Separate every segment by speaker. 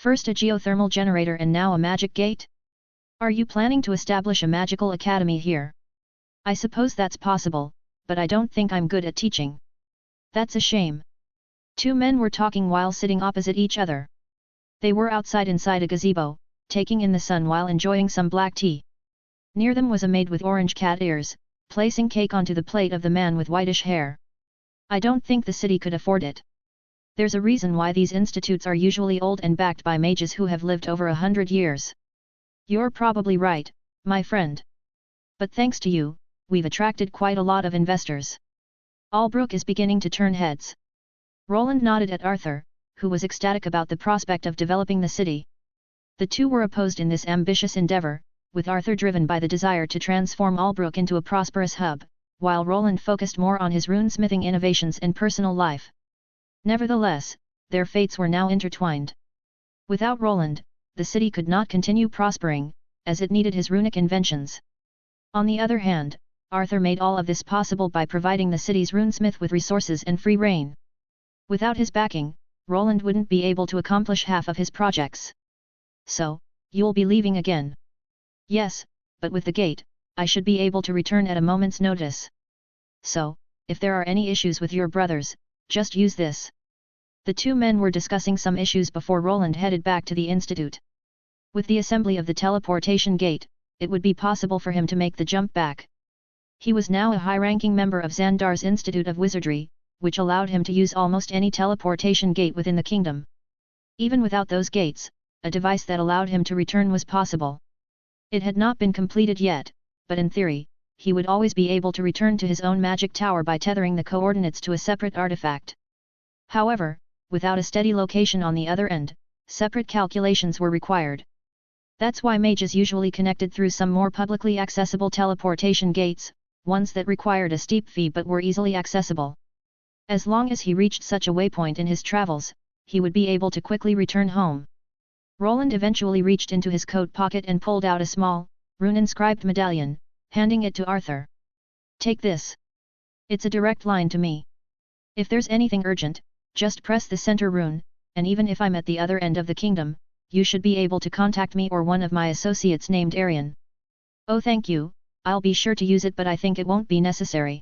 Speaker 1: First a geothermal generator and now a magic gate? Are you planning to establish a magical academy here? I suppose that's possible, but I don't think I'm good at teaching. That's a shame. Two men were talking while sitting opposite each other. They were outside inside a gazebo, taking in the sun while enjoying some black tea. Near them was a maid with orange cat ears, placing cake onto the plate of the man with whitish hair. I don't think the city could afford it. There's a reason why these institutes are usually old and backed by mages who have lived over 100 years. You're probably right, my friend. But thanks to you, we've attracted quite a lot of investors. Albrook is beginning to turn heads. Roland nodded at Arthur, who was ecstatic about the prospect of developing the city. The two were opposed in this ambitious endeavor, with Arthur driven by the desire to transform Albrook into a prosperous hub, while Roland focused more on his runesmithing innovations and personal life. Nevertheless, their fates were now intertwined. Without Roland, the city could not continue prospering, as it needed his runic inventions. On the other hand, Arthur made all of this possible by providing the city's runesmith with resources and free rein. Without his backing, Roland wouldn't be able to accomplish half of his projects. So, you'll be leaving again? Yes, but with the gate, I should be able to return at a moment's notice. So, if there are any issues with your brothers, just use this. The two men were discussing some issues before Roland headed back to the institute. With the assembly of the teleportation gate, it would be possible for him to make the jump back. He was now a high-ranking member of Xandar's Institute of Wizardry, which allowed him to use almost any teleportation gate within the kingdom. Even without those gates, a device that allowed him to return was possible. It had not been completed yet, but in theory, he would always be able to return to his own magic tower by tethering the coordinates to a separate artifact. However, without a steady location on the other end, separate calculations were required. That's why mages usually connected through some more publicly accessible teleportation gates, ones that required a steep fee but were easily accessible. As long as he reached such a waypoint in his travels, he would be able to quickly return home. Roland eventually reached into his coat pocket and pulled out a small, rune-inscribed medallion, handing it to Arthur. Take this. It's a direct line to me. If there's anything urgent, just press the center rune, and even if I'm at the other end of the kingdom, you should be able to contact me or one of my associates named Arian. Oh, thank you, I'll be sure to use it, but I think it won't be necessary.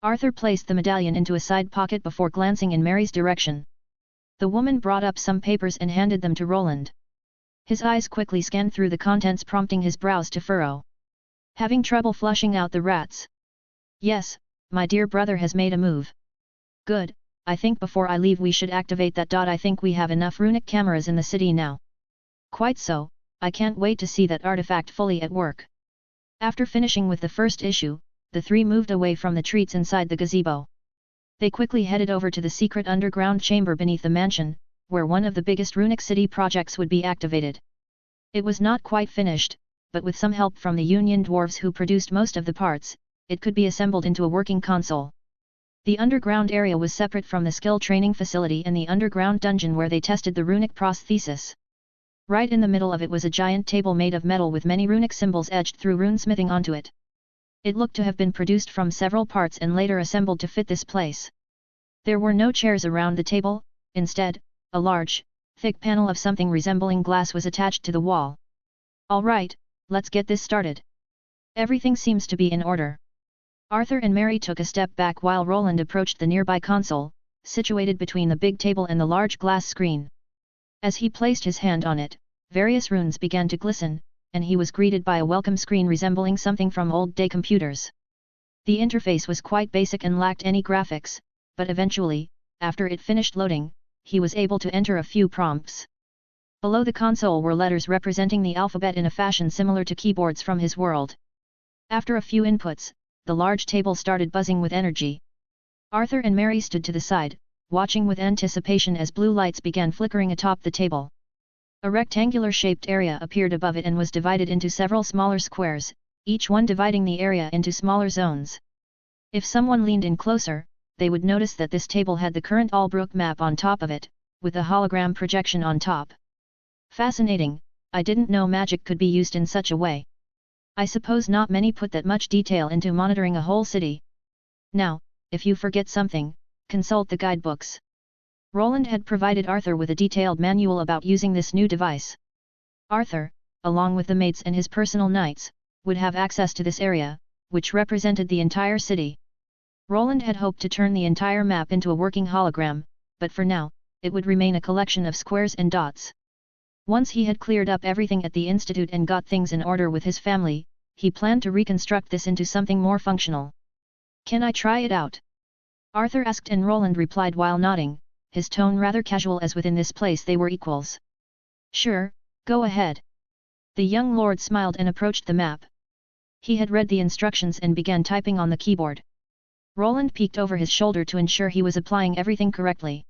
Speaker 1: Arthur placed the medallion into a side pocket before glancing in Mary's direction. The woman brought up some papers and handed them to Roland. His eyes quickly scanned through the contents, prompting his brows to furrow. Having trouble flushing out the rats? Yes, my dear brother has made a move. Good, I think before I leave we should activate that. I think we have enough runic cameras in the city now. Quite so, I can't wait to see that artifact fully at work. After finishing with the first issue, the three moved away from the treats inside the gazebo. They quickly headed over to the secret underground chamber beneath the mansion, where one of the biggest runic city projects would be activated. It was not quite finished, but with some help from the Union dwarves who produced most of the parts, it could be assembled into a working console. The underground area was separate from the skill training facility and the underground dungeon where they tested the runic prosthesis. Right in the middle of it was a giant table made of metal with many runic symbols etched through runesmithing onto it. It looked to have been produced from several parts and later assembled to fit this place. There were no chairs around the table, instead, a large, thick panel of something resembling glass was attached to the wall. All right, let's get this started. Everything seems to be in order. Arthur and Mary took a step back while Roland approached the nearby console, situated between the big table and the large glass screen. As he placed his hand on it, various runes began to glisten, and he was greeted by a welcome screen resembling something from old-day computers. The interface was quite basic and lacked any graphics, but eventually, after it finished loading, he was able to enter a few prompts. Below the console were letters representing the alphabet in a fashion similar to keyboards from his world. After a few inputs, the large table started buzzing with energy. Arthur and Mary stood to the side, watching with anticipation as blue lights began flickering atop the table. A rectangular-shaped area appeared above it and was divided into several smaller squares, each one dividing the area into smaller zones. If someone leaned in closer, they would notice that this table had the current Albrook map on top of it, with a hologram projection on top. Fascinating, I didn't know magic could be used in such a way. I suppose not many put that much detail into monitoring a whole city. Now, if you forget something, consult the guidebooks. Roland had provided Arthur with a detailed manual about using this new device. Arthur, along with the maids and his personal knights, would have access to this area, which represented the entire city. Roland had hoped to turn the entire map into a working hologram, but for now, it would remain a collection of squares and dots. Once he had cleared up everything at the institute and got things in order with his family, he planned to reconstruct this into something more functional. "Can I try it out?" Arthur asked, and Roland replied while nodding, his tone rather casual as within this place they were equals. "Sure, go ahead." The young lord smiled and approached the map. He had read the instructions and began typing on the keyboard. Roland peeked over his shoulder to ensure he was applying everything correctly.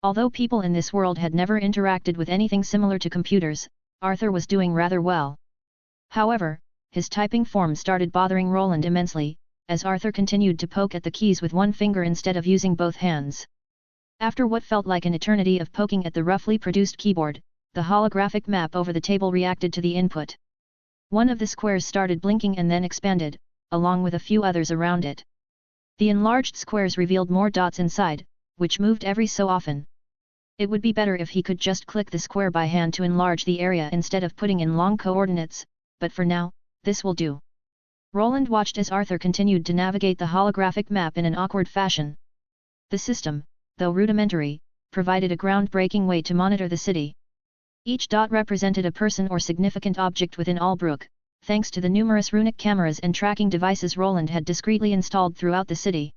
Speaker 1: Although people in this world had never interacted with anything similar to computers, Arthur was doing rather well. However, his typing form started bothering Roland immensely, as Arthur continued to poke at the keys with one finger instead of using both hands. After what felt like an eternity of poking at the roughly produced keyboard, the holographic map over the table reacted to the input. One of the squares started blinking and then expanded, along with a few others around it. The enlarged squares revealed more dots inside, which moved every so often. It would be better if he could just click the square by hand to enlarge the area instead of putting in long coordinates, but for now, this will do. Roland watched as Arthur continued to navigate the holographic map in an awkward fashion. The system, though rudimentary, provided a groundbreaking way to monitor the city. Each dot represented a person or significant object within Albrook, thanks to the numerous runic cameras and tracking devices Roland had discreetly installed throughout the city.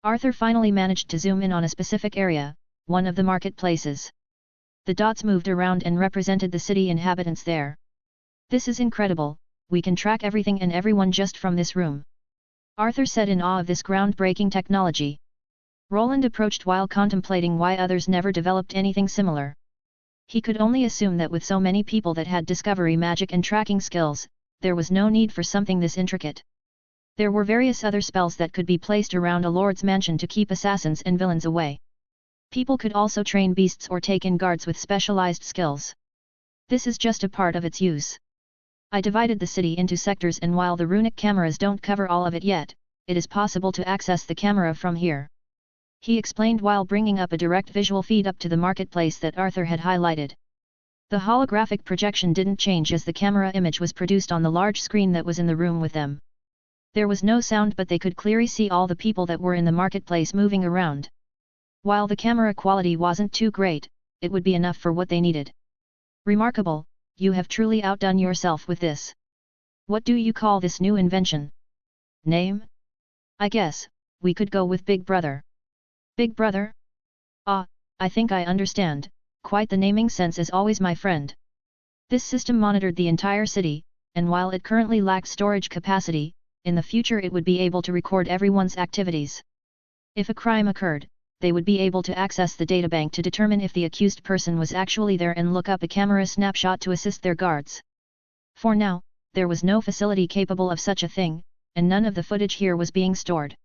Speaker 1: Arthur finally managed to zoom in on a specific area, one of the marketplaces. The dots moved around and represented the city inhabitants there. "This is incredible, we can track everything and everyone just from this room," Arthur said in awe of this groundbreaking technology. Roland approached while contemplating why others never developed anything similar. He could only assume that with so many people that had discovery magic and tracking skills, there was no need for something this intricate. There were various other spells that could be placed around a lord's mansion to keep assassins and villains away. People could also train beasts or take in guards with specialized skills. This is just a part of its use. I divided the city into sectors, and while the runic cameras don't cover all of it yet, it is possible to access the camera from here. He explained while bringing up a direct visual feed up to the marketplace that Arthur had highlighted. The holographic projection didn't change as the camera image was produced on the large screen that was in the room with them. There was no sound, but they could clearly see all the people that were in the marketplace moving around. While the camera quality wasn't too great, it would be enough for what they needed. "Remarkable, you have truly outdone yourself with this. What do you call this new invention?" "Name? I guess, we could go with Big Brother." "Big Brother? Ah, I think I understand, quite the naming sense as always, my friend." This system monitored the entire city, and while it currently lacked storage capacity, in the future it would be able to record everyone's activities. If a crime occurred, they would be able to access the databank to determine if the accused person was actually there and look up a camera snapshot to assist their guards. For now, there was no facility capable of such a thing, and none of the footage here was being stored.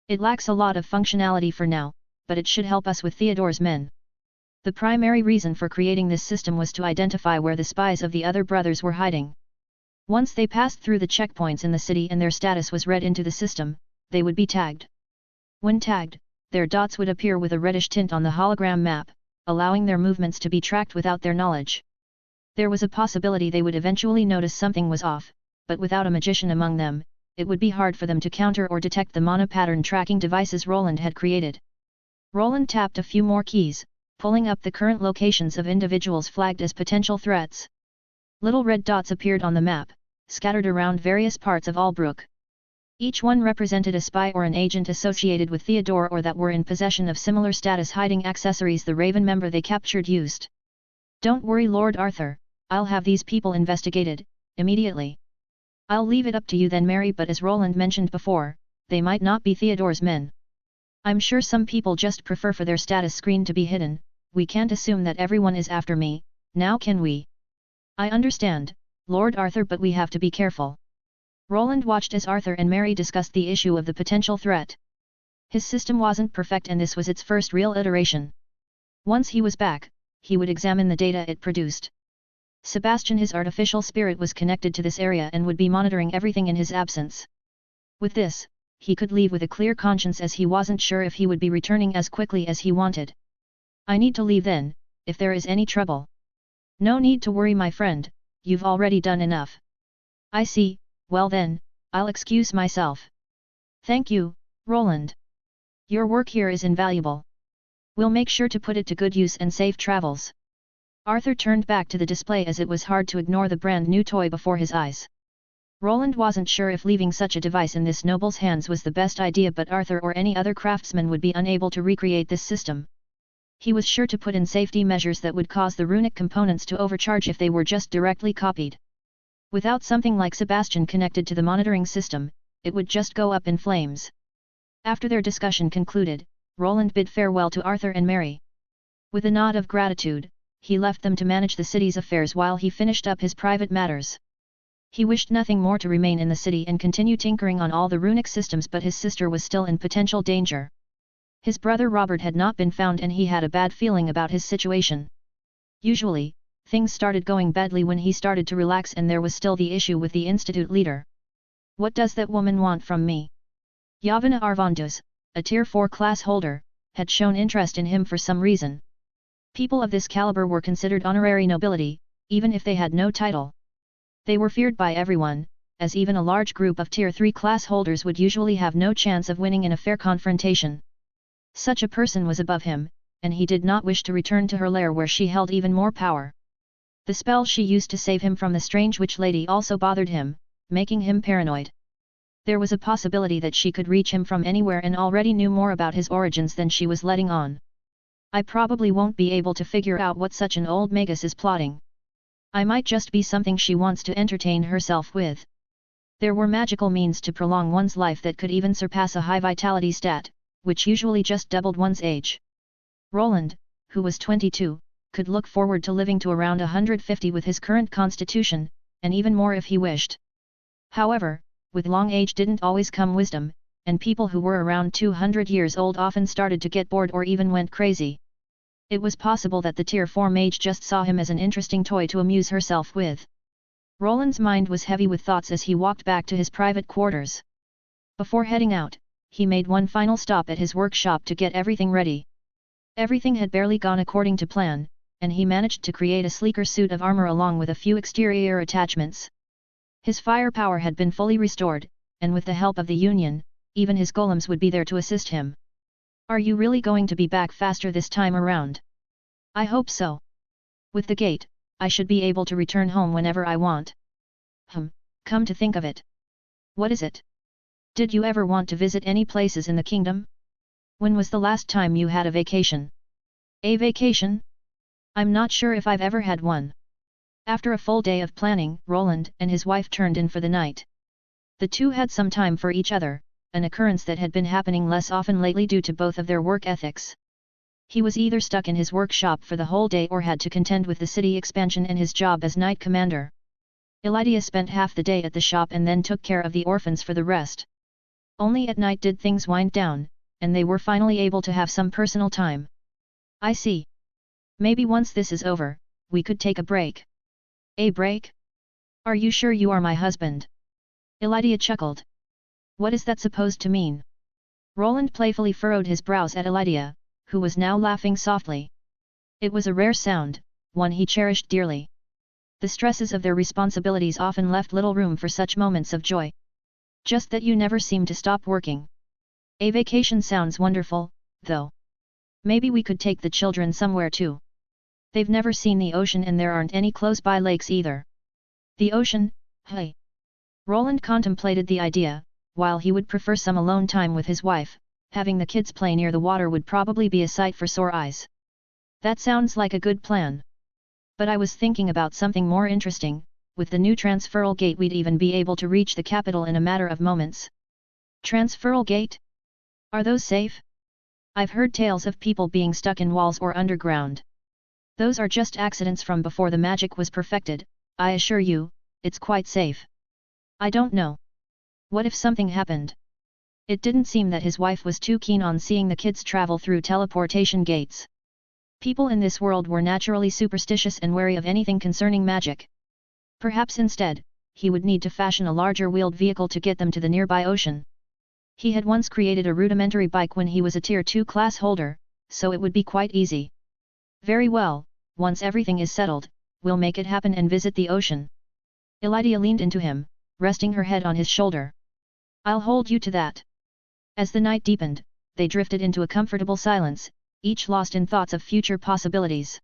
Speaker 1: It lacks a lot of functionality for now, but it should help us with Theodore's men. The primary reason for creating this system was to identify where the spies of the other brothers were hiding. Once they passed through the checkpoints in the city and their status was read into the system, they would be tagged. When tagged, their dots would appear with a reddish tint on the hologram map, allowing their movements to be tracked without their knowledge. There was a possibility they would eventually notice something was off, but without a magician among them, it would be hard for them to counter or detect the monopattern tracking devices Roland had created. Roland tapped a few more keys, pulling up the current locations of individuals flagged as potential threats. Little red dots appeared on the map, scattered around various parts of Albrook. Each one represented a spy or an agent associated with Theodore or that were in possession of similar status hiding accessories the Raven member they captured used. "Don't worry, Lord Arthur, I'll have these people investigated, immediately. I'll leave it up to you then, Mary, but as Roland mentioned before, they might not be Theodore's men. I'm sure some people just prefer for their status screen to be hidden. We can't assume that everyone is after me, now can we?" "I understand, Lord Arthur, but we have to be careful." Roland watched as Arthur and Mary discussed the issue of the potential threat. His system wasn't perfect and this was its first real iteration. Once he was back, he would examine the data it produced. Sebastian, his artificial spirit, was connected to this area and would be monitoring everything in his absence. With this, he could leave with a clear conscience as he wasn't sure if he would be returning as quickly as he wanted. I need to leave then, if there is any trouble. No need to worry my friend, you've already done enough. I see, well then, I'll excuse myself. Thank you, Roland. Your work here is invaluable. We'll make sure to put it to good use and safe travels. Arthur turned back to the display as it was hard to ignore the brand new toy before his eyes. Roland wasn't sure if leaving such a device in this noble's hands was the best idea, but Arthur or any other craftsman would be unable to recreate this system. He was sure to put in safety measures that would cause the runic components to overcharge if they were just directly copied. Without something like Sebastian connected to the monitoring system, it would just go up in flames. After their discussion concluded, Roland bid farewell to Arthur and Mary. With a nod of gratitude, he left them to manage the city's affairs while he finished up his private matters. He wished nothing more to remain in the city and continue tinkering on all the runic systems, but his sister was still in potential danger. His brother Robert had not been found and he had a bad feeling about his situation. Usually, things started going badly when he started to relax, and there was still the issue with the institute leader. What does that woman want from me? Yavana Arvandus, a Tier 4 class holder, had shown interest in him for some reason. People of this caliber were considered honorary nobility, even if they had no title. They were feared by everyone, as even a large group of Tier 3 class holders would usually have no chance of winning in a fair confrontation. Such a person was above him, and he did not wish to return to her lair where she held even more power. The spell she used to save him from the strange witch lady also bothered him, making him paranoid. There was a possibility that she could reach him from anywhere and already knew more about his origins than she was letting on. I probably won't be able to figure out what such an old magus is plotting. I might just be something she wants to entertain herself with. There were magical means to prolong one's life that could even surpass a high vitality stat, which usually just doubled one's age. Roland, who was 22, could look forward to living to around 150 with his current constitution, and even more if he wished. However, with long age didn't always come wisdom, and people who were around 200 years old often started to get bored or even went crazy. It was possible that the Tier 4 mage just saw him as an interesting toy to amuse herself with. Roland's mind was heavy with thoughts as he walked back to his private quarters. Before heading out, he made one final stop at his workshop to get everything ready. Everything had barely gone according to plan, and he managed to create a sleeker suit of armor along with a few exterior attachments. His firepower had been fully restored, and with the help of the Union, even his golems would be there to assist him. Are you really going to be back faster this time around? I hope so. With the gate, I should be able to return home whenever I want. Come to think of it. What is it? Did you ever want to visit any places in the kingdom? When was the last time you had a vacation? A vacation? I'm not sure if I've ever had one. After a full day of planning, Roland and his wife turned in for the night. The two had some time for each other, an occurrence that had been happening less often lately due to both of their work ethics. He was either stuck in his workshop for the whole day or had to contend with the city expansion and his job as Knight Commander. Elydia spent half the day at the shop and then took care of the orphans for the rest. Only at night did things wind down, and they were finally able to have some personal time. I see. Maybe once this is over, we could take a break. A break? Are you sure you are my husband? Elydia chuckled. What is that supposed to mean? Roland playfully furrowed his brows at Elydia, who was now laughing softly. It was a rare sound, one he cherished dearly. The stresses of their responsibilities often left little room for such moments of joy. Just that you never seem to stop working. A vacation sounds wonderful, though. Maybe we could take the children somewhere too. They've never seen the ocean and there aren't any close-by lakes either. The ocean? Hey. Roland contemplated the idea. While he would prefer some alone time with his wife, having the kids play near the water would probably be a sight for sore eyes. That sounds like a good plan. But I was thinking about something more interesting. With the new transferal gate we'd even be able to reach the capital in a matter of moments. Transferal gate? Are those safe? I've heard tales of people being stuck in walls or underground. Those are just accidents from before the magic was perfected, I assure you, it's quite safe. I don't know. What if something happened? It didn't seem that his wife was too keen on seeing the kids travel through teleportation gates. People in this world were naturally superstitious and wary of anything concerning magic. Perhaps instead, he would need to fashion a larger wheeled vehicle to get them to the nearby ocean. He had once created a rudimentary bike when he was a Tier 2 class holder, so it would be quite easy. Very well, once everything is settled, we'll make it happen and visit the ocean. Elydia leaned into him, resting her head on his shoulder. I'll hold you to that. As the night deepened, they drifted into a comfortable silence, each lost in thoughts of future possibilities.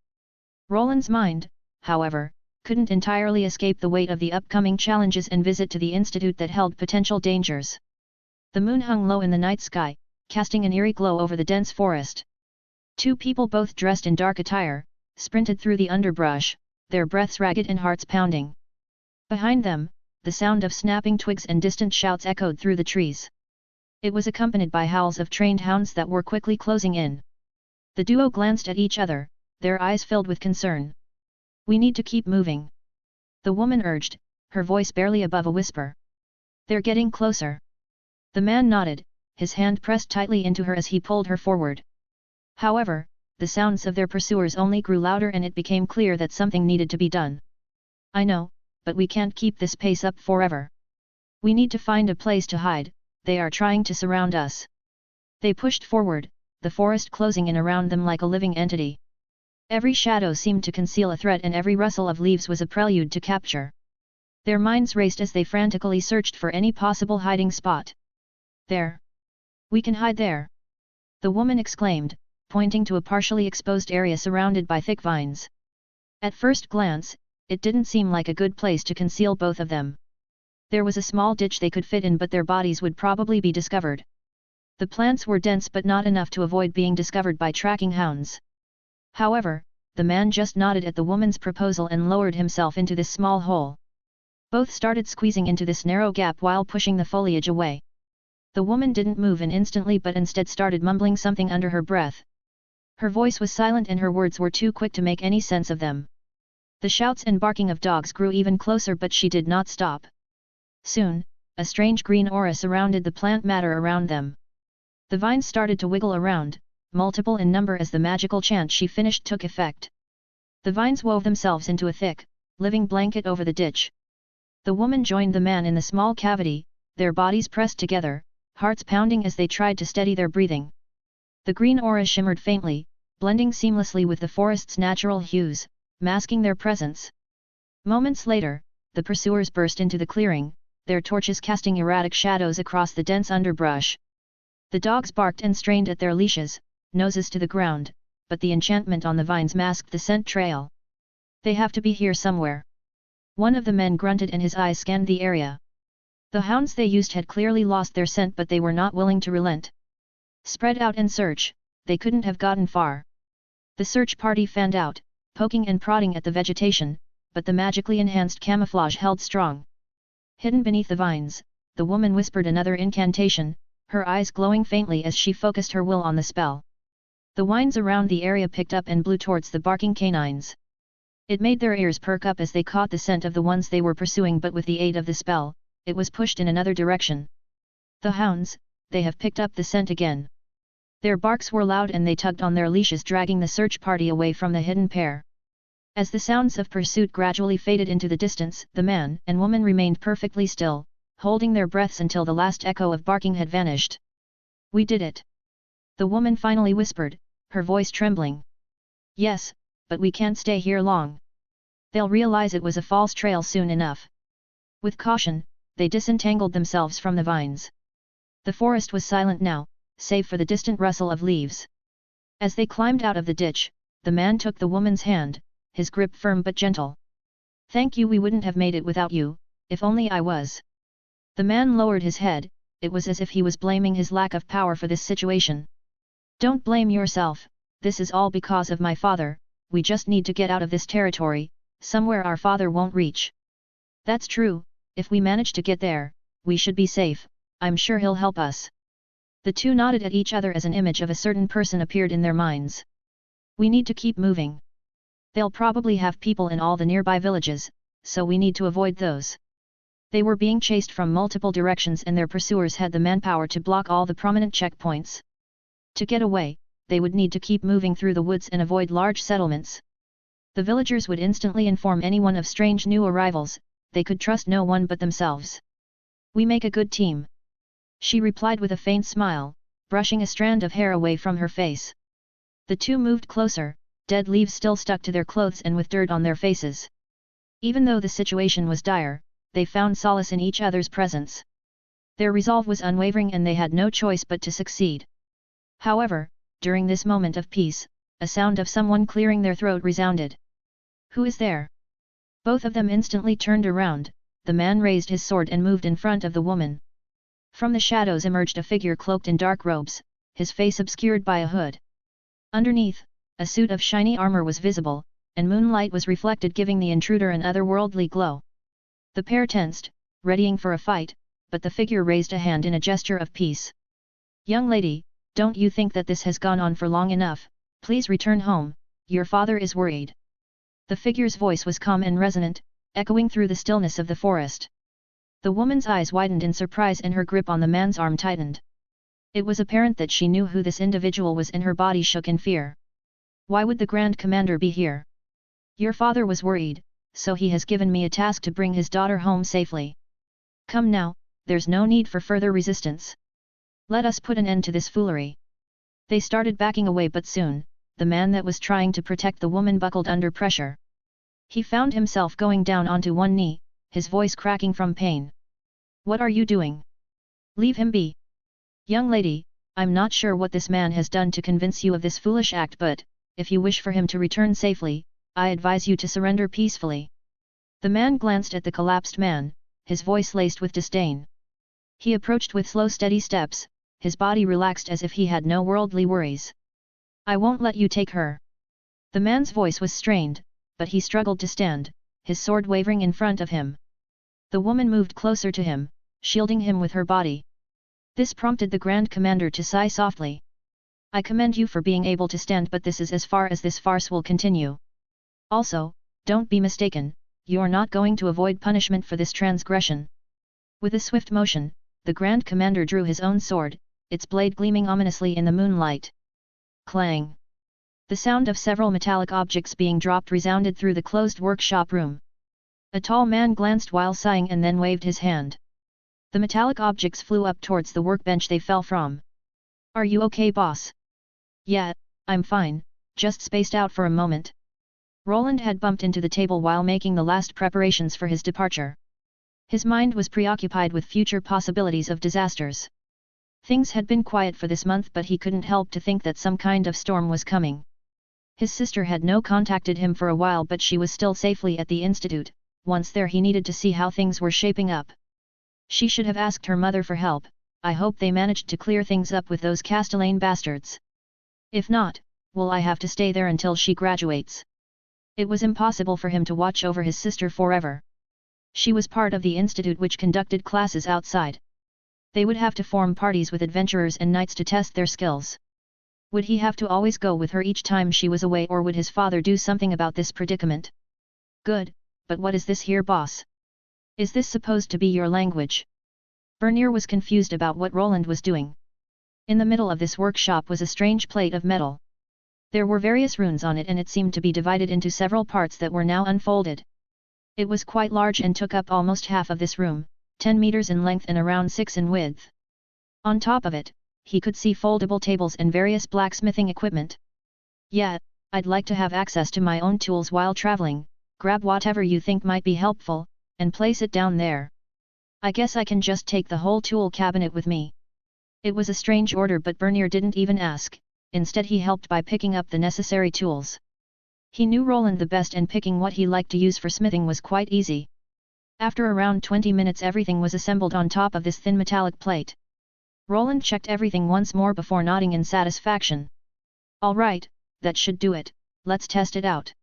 Speaker 1: Roland's mind, however, couldn't entirely escape the weight of the upcoming challenges and visit to the institute that held potential dangers. The moon hung low in the night sky, casting an eerie glow over the dense forest. Two people both dressed in dark attire, sprinted through the underbrush, their breaths ragged and hearts pounding. Behind them, the sound of snapping twigs and distant shouts echoed through the trees. It was accompanied by howls of trained hounds that were quickly closing in. The duo glanced at each other, their eyes filled with concern. We need to keep moving. The woman urged, her voice barely above a whisper. They're getting closer. The man nodded, his hand pressed tightly into her as he pulled her forward. However, the sounds of their pursuers only grew louder and it became clear that something needed to be done. I know, but we can't keep this pace up forever. We need to find a place to hide, they are trying to surround us. They pushed forward, the forest closing in around them like a living entity. Every shadow seemed to conceal a threat and every rustle of leaves was a prelude to capture. Their minds raced as they frantically searched for any possible hiding spot. There! We can hide there! The woman exclaimed, pointing to a partially exposed area surrounded by thick vines. At first glance, it didn't seem like a good place to conceal both of them. There was a small ditch they could fit in but their bodies would probably be discovered. The plants were dense but not enough to avoid being discovered by tracking hounds. However, the man just nodded at the woman's proposal and lowered himself into this small hole. Both started squeezing into this narrow gap while pushing the foliage away. The woman didn't move instantly but instead started mumbling something under her breath. Her voice was silent and her words were too quick to make any sense of them. The shouts and barking of dogs grew even closer but she did not stop. Soon, a strange green aura surrounded the plant matter around them. The vines started to wiggle around, multiple in number as the magical chant she finished took effect. The vines wove themselves into a thick, living blanket over the ditch. The woman joined the man in the small cavity, their bodies pressed together, hearts pounding as they tried to steady their breathing. The green aura shimmered faintly, blending seamlessly with the forest's natural hues, masking their presence. Moments later, the pursuers burst into the clearing, their torches casting erratic shadows across the dense underbrush. The dogs barked and strained at their leashes, noses to the ground, but the enchantment on the vines masked the scent trail. They have to be here somewhere. One of the men grunted and his eyes scanned the area. The hounds they used had clearly lost their scent but they were not willing to relent. Spread out and search, they couldn't have gotten far. The search party fanned out, poking and prodding at the vegetation, but the magically enhanced camouflage held strong. Hidden beneath the vines, the woman whispered another incantation, her eyes glowing faintly as she focused her will on the spell. The vines around the area picked up and blew towards the barking canines. It made their ears perk up as they caught the scent of the ones they were pursuing but with the aid of the spell, it was pushed in another direction. The hounds, they have picked up the scent again. Their barks were loud and they tugged on their leashes dragging the search party away from the hidden pair. As the sounds of pursuit gradually faded into the distance, the man and woman remained perfectly still, holding their breaths until the last echo of barking had vanished. We did it! The woman finally whispered, her voice trembling. Yes, but we can't stay here long. They'll realize it was a false trail soon enough. With caution, they disentangled themselves from the vines. The forest was silent now, save for the distant rustle of leaves. As they climbed out of the ditch, the man took the woman's hand, his grip firm but gentle. Thank you, we wouldn't have made it without you, if only I was. The man lowered his head, it was as if he was blaming his lack of power for this situation. Don't blame yourself, this is all because of my father, we just need to get out of this territory, somewhere our father won't reach. That's true, if we manage to get there, we should be safe, I'm sure he'll help us. The two nodded at each other as an image of a certain person appeared in their minds. We need to keep moving. They'll probably have people in all the nearby villages, so we need to avoid those. They were being chased from multiple directions and their pursuers had the manpower to block all the prominent checkpoints. To get away, they would need to keep moving through the woods and avoid large settlements. The villagers would instantly inform anyone of strange new arrivals, they could trust no one but themselves. We make a good team. She replied with a faint smile, brushing a strand of hair away from her face. The two moved closer, dead leaves still stuck to their clothes and with dirt on their faces. Even though the situation was dire, they found solace in each other's presence. Their resolve was unwavering and they had no choice but to succeed. However, during this moment of peace, a sound of someone clearing their throat resounded. "Who is there?" Both of them instantly turned around. The man raised his sword and moved in front of the woman. From the shadows emerged a figure cloaked in dark robes, his face obscured by a hood. Underneath, a suit of shiny armor was visible, and moonlight was reflected giving the intruder an otherworldly glow. The pair tensed, readying for a fight, but the figure raised a hand in a gesture of peace. "Young lady, don't you think that this has gone on for long enough? Please return home, your father is worried." The figure's voice was calm and resonant, echoing through the stillness of the forest. The woman's eyes widened in surprise and her grip on the man's arm tightened. It was apparent that she knew who this individual was and her body shook in fear. "Why would the Grand Commander be here?" "Your father was worried, so he has given me a task to bring his daughter home safely. Come now, there's no need for further resistance. Let us put an end to this foolery." They started backing away but soon, the man that was trying to protect the woman buckled under pressure. He found himself going down onto one knee, his voice cracking from pain. "What are you doing? Leave him be." "Young lady, I'm not sure what this man has done to convince you of this foolish act but, if you wish for him to return safely, I advise you to surrender peacefully." The man glanced at the collapsed man, his voice laced with disdain. He approached with slow steady steps, his body relaxed as if he had no worldly worries. "I won't let you take her." The man's voice was strained, but he struggled to stand, his sword wavering in front of him. The woman moved closer to him, shielding him with her body. This prompted the Grand Commander to sigh softly. "I commend you for being able to stand, but this is as far as this farce will continue. Also, don't be mistaken, you're not going to avoid punishment for this transgression." With a swift motion, the Grand Commander drew his own sword, its blade gleaming ominously in the moonlight. Clang! The sound of several metallic objects being dropped resounded through the closed workshop room. A tall man glanced while sighing and then waved his hand. The metallic objects flew up towards the workbench they fell from. "Are you okay, boss?" "Yeah, I'm fine, just spaced out for a moment." Roland had bumped into the table while making the last preparations for his departure. His mind was preoccupied with future possibilities of disasters. Things had been quiet for this month but he couldn't help to think that some kind of storm was coming. His sister had no contacted him for a while but she was still safely at the institute. Once there he needed to see how things were shaping up. She should have asked her mother for help. "I hope they managed to clear things up with those Castellane bastards. If not, will I have to stay there until she graduates?" It was impossible for him to watch over his sister forever. She was part of the institute which conducted classes outside. They would have to form parties with adventurers and knights to test their skills. Would he have to always go with her each time she was away, or would his father do something about this predicament? "Good, but what is this here, boss? Is this supposed to be your language?" Bernier was confused about what Roland was doing. In the middle of this workshop was a strange plate of metal. There were various runes on it and it seemed to be divided into several parts that were now unfolded. It was quite large and took up almost half of this room, 10 meters in length and around 6 in width. On top of it, he could see foldable tables and various blacksmithing equipment. "Yeah, I'd like to have access to my own tools while traveling. Grab whatever you think might be helpful, and place it down there. I guess I can just take the whole tool cabinet with me." It was a strange order but Bernier didn't even ask, instead he helped by picking up the necessary tools. He knew Roland the best and picking what he liked to use for smithing was quite easy. After around 20 minutes everything was assembled on top of this thin metallic plate. Roland checked everything once more before nodding in satisfaction. "All right, that should do it, let's test it out."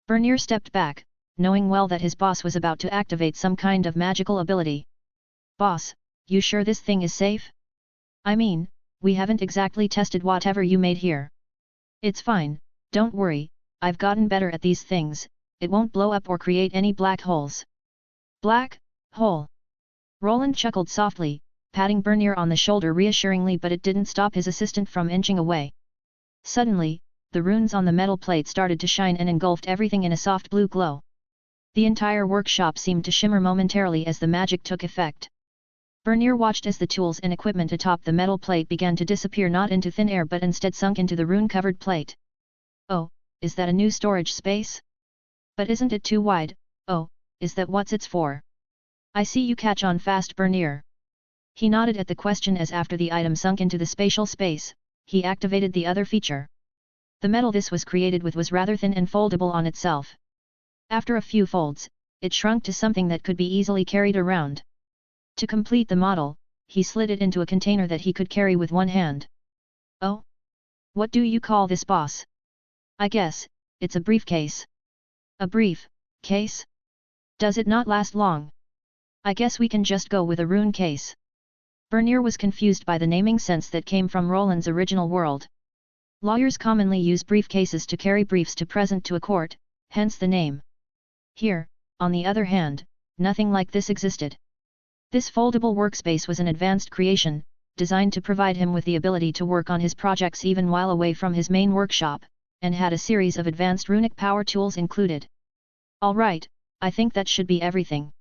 Speaker 1: Bernier stepped back, knowing well that his boss was about to activate some kind of magical ability. "Boss, you sure this thing is safe? I mean, we haven't exactly tested whatever you made here." "It's fine, don't worry, I've gotten better at these things, it won't blow up or create any black holes." "Black hole?" Roland chuckled softly, patting Bernier on the shoulder reassuringly, but it didn't stop his assistant from inching away. Suddenly, the runes on the metal plate started to shine and engulfed everything in a soft blue glow. The entire workshop seemed to shimmer momentarily as the magic took effect. Bernier watched as the tools and equipment atop the metal plate began to disappear, not into thin air but instead sunk into the rune-covered plate. "Oh, is that a new storage space? But isn't it too wide? Oh, is that what's it's for? I see you catch on fast, Bernier. He nodded at the question as after the item sunk into the spatial space, he activated the other feature. The metal this was created with was rather thin and foldable on itself. After a few folds, it shrunk to something that could be easily carried around. To complete the model, he slid it into a container that he could carry with one hand. Oh? What do you call this, boss? I guess, it's a briefcase. A brief case? Does it not last long? I guess we can just go with a rune case. Bernier was confused by the naming sense that came from Roland's original world. Lawyers commonly use briefcases to carry briefs to present to a court, hence the name. Here, on the other hand, nothing like this existed. This foldable workspace was an advanced creation, designed to provide him with the ability to work on his projects even while away from his main workshop, and had a series of advanced runic power tools included. All right, I think that should be everything.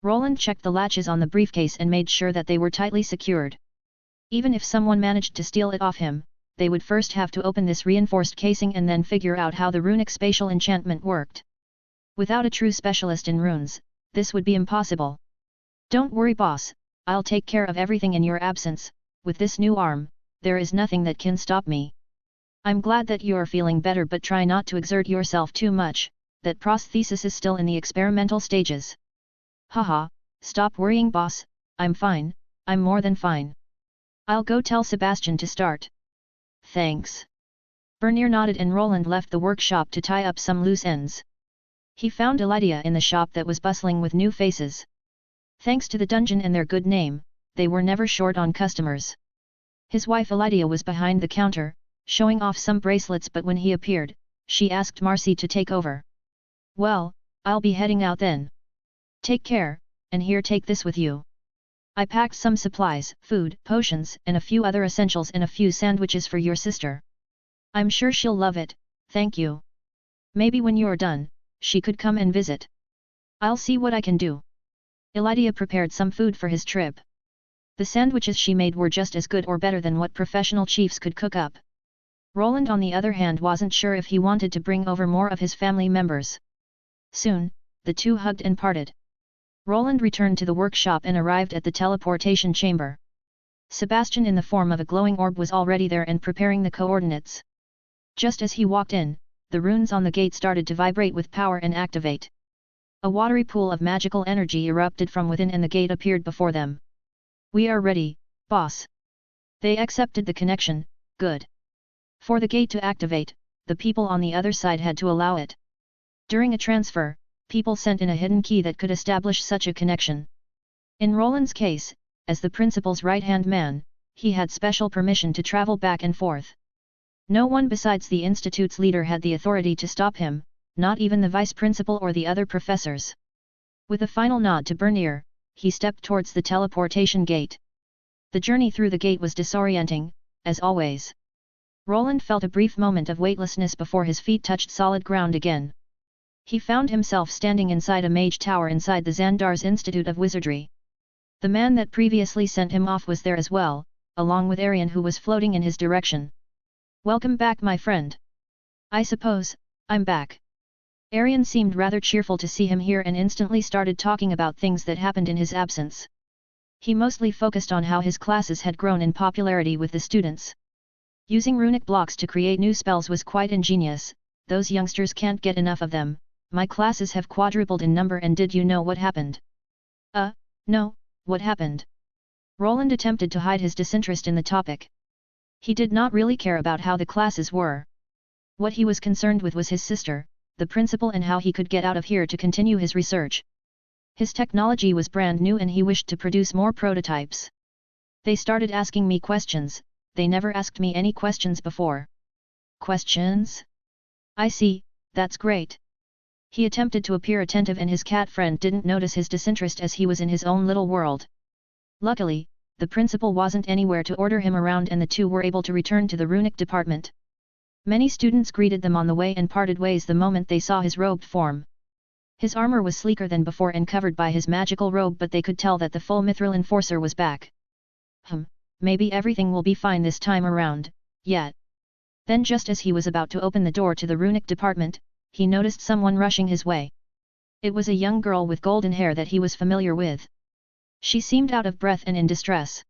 Speaker 1: Roland checked the latches on the briefcase and made sure that they were tightly secured. Even if someone managed to steal it off him, they would first have to open this reinforced casing and then figure out how the runic spatial enchantment worked. Without a true specialist in runes, this would be impossible. Don't worry, boss, I'll take care of everything in your absence. With this new arm, there is nothing that can stop me. I'm glad that you're feeling better, but try not to exert yourself too much, that prosthesis is still in the experimental stages. Haha, stop worrying, boss, I'm fine, I'm more than fine. I'll go tell Sebastian to start. Thanks. Bernier nodded and Roland left the workshop to tie up some loose ends. He found Elydia in the shop that was bustling with new faces. Thanks to the dungeon and their good name, they were never short on customers. His wife Elydia was behind the counter, showing off some bracelets, but when he appeared, she asked Marcy to take over. Well, I'll be heading out then. Take care, and here, take this with you. I packed some supplies, food, potions, and a few other essentials and a few sandwiches for your sister. I'm sure she'll love it, thank you. Maybe when you're done, she could come and visit. I'll see what I can do. Elydia prepared some food for his trip. The sandwiches she made were just as good or better than what professional chiefs could cook up. Roland, on the other hand, wasn't sure if he wanted to bring over more of his family members. Soon, the two hugged and parted. Roland returned to the workshop and arrived at the teleportation chamber. Sebastian, in the form of a glowing orb, was already there and preparing the coordinates. Just as he walked in, the runes on the gate started to vibrate with power and activate. A watery pool of magical energy erupted from within and the gate appeared before them. We are ready, boss. They accepted the connection, good. For the gate to activate, the people on the other side had to allow it. During a transfer, people sent in a hidden key that could establish such a connection. In Roland's case, as the principal's right-hand man, he had special permission to travel back and forth. No one besides the institute's leader had the authority to stop him, not even the vice-principal or the other professors. With a final nod to Bernier, he stepped towards the teleportation gate. The journey through the gate was disorienting, as always. Roland felt a brief moment of weightlessness before his feet touched solid ground again. He found himself standing inside a mage tower inside the Xandar's Institute of Wizardry. The man that previously sent him off was there as well, along with Arian, who was floating in his direction. Welcome back, my friend. I suppose, I'm back. Arian seemed rather cheerful to see him here and instantly started talking about things that happened in his absence. He mostly focused on how his classes had grown in popularity with the students. Using runic blocks to create new spells was quite ingenious. Those youngsters can't get enough of them. My classes have quadrupled in number, and did you know what happened? No, what happened? Roland attempted to hide his disinterest in the topic. He did not really care about how the classes were. What he was concerned with was his sister, the principal, and how he could get out of here to continue his research. His technology was brand new and he wished to produce more prototypes. They started asking me questions. They never asked me any questions before. Questions? I see, that's great. He attempted to appear attentive and his cat friend didn't notice his disinterest as he was in his own little world. Luckily, the principal wasn't anywhere to order him around and the two were able to return to the runic department. Many students greeted them on the way and parted ways the moment they saw his robed form. His armor was sleeker than before and covered by his magical robe, but they could tell that the full mithril enforcer was back. Maybe everything will be fine this time around, yet. Then just as he was about to open the door to the runic department, he noticed someone rushing his way. It was a young girl with golden hair that he was familiar with. She seemed out of breath and in distress.